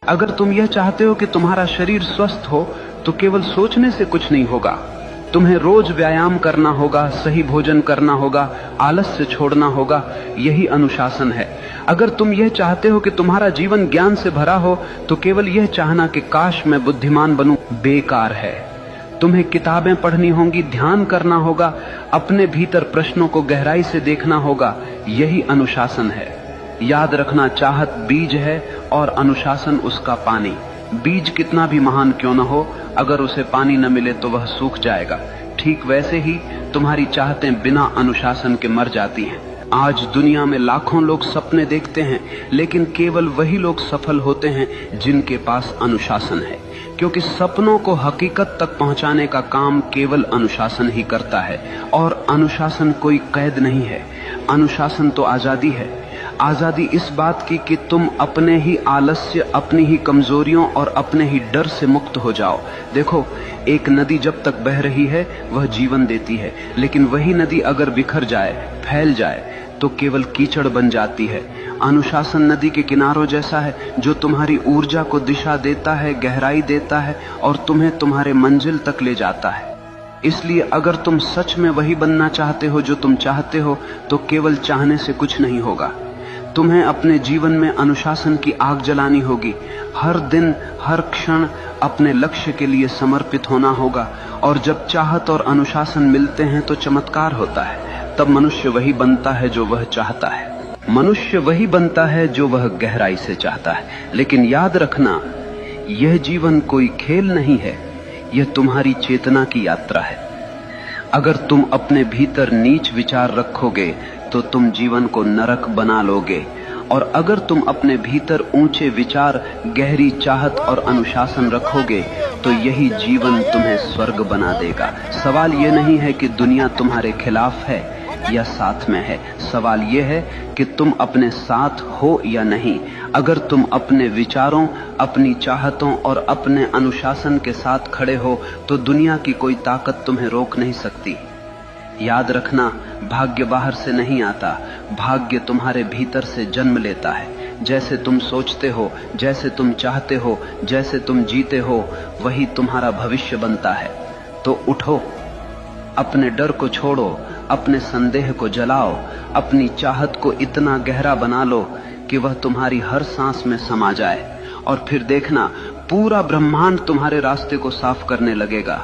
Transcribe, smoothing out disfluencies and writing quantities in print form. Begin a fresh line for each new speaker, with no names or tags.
अगर तुम यह चाहते हो कि तुम्हारा शरीर स्वस्थ हो तो केवल सोचने से कुछ नहीं होगा। तुम्हें रोज व्यायाम करना होगा, सही भोजन करना होगा, आलस्य छोड़ना होगा। यही अनुशासन है। अगर तुम यह चाहते हो कि तुम्हारा जीवन ज्ञान से भरा हो तो केवल यह चाहना कि काश मैं बुद्धिमान बनूं बेकार है। तुम्हें किताबें पढ़नी होंगी, ध्यान करना होगा, अपने भीतर प्रश्नों को गहराई से देखना होगा। यही अनुशासन है। याद रखना, चाहत बीज है और अनुशासन उसका पानी। बीज कितना भी महान क्यों न हो, अगर उसे पानी न मिले तो वह सूख जाएगा। ठीक वैसे ही तुम्हारी चाहतें बिना अनुशासन के मर जाती हैं। आज दुनिया में लाखों लोग सपने देखते हैं, लेकिन केवल वही लोग सफल होते हैं जिनके पास अनुशासन है, क्योंकि सपनों को हकीकत तक पहुंचाने का काम केवल अनुशासन ही करता है। और अनुशासन कोई कैद नहीं है, अनुशासन तो आजादी है। आजादी इस बात की कि तुम अपने ही आलस्य, अपनी ही कमजोरियों और अपने ही डर से मुक्त हो जाओ। देखो, एक नदी जब तक बह रही है वह जीवन देती है, लेकिन वही नदी अगर बिखर जाए, फैल जाए तो केवल कीचड़ बन जाती है। अनुशासन नदी के किनारों जैसा है, जो तुम्हारी ऊर्जा को दिशा देता है, गहराई देता है और तुम्हें तुम्हारे मंजिल तक ले जाता है। इसलिए अगर तुम सच में वही बनना चाहते हो जो तुम चाहते हो तो केवल चाहने से कुछ नहीं होगा। तुम्हें अपने जीवन में अनुशासन की आग जलानी होगी। हर दिन, हर क्षण अपने लक्ष्य के लिए समर्पित होना होगा। और जब चाहत और अनुशासन मिलते हैं तो चमत्कार होता है। तब मनुष्य वही बनता है जो वह चाहता है। मनुष्य वही बनता है जो वह गहराई से चाहता है। लेकिन याद रखना, यह जीवन कोई खेल नहीं है, यह तुम्हारी चेतना की यात्रा है। अगर तुम अपने भीतर नीच विचार रखोगे तो तुम जीवन को नरक बना लोगे, और अगर तुम अपने भीतर ऊंचे विचार, गहरी चाहत और अनुशासन रखोगे तो यही जीवन तुम्हें स्वर्ग बना देगा। सवाल यह नहीं है कि दुनिया तुम्हारे खिलाफ है या साथ में है, सवाल यह है कि तुम अपने साथ हो या नहीं। अगर तुम अपने विचारों, अपनी चाहतों और अपने अनुशासन के साथ खड़े हो तो दुनिया की कोई ताकत तुम्हें रोक नहीं सकती। याद रखना, भाग्य बाहर से नहीं आता, भाग्य तुम्हारे भीतर से जन्म लेता है। जैसे तुम सोचते हो, जैसे तुम चाहते हो, जैसे तुम जीते हो, वही तुम्हारा भविष्य बनता है। तो उठो, अपने डर को छोड़ो, अपने संदेह को जलाओ, अपनी चाहत को इतना गहरा बना लो कि वह तुम्हारी हर सांस में समा जाए, और फिर देखना पूरा ब्रह्मांड तुम्हारे रास्ते को साफ करने लगेगा।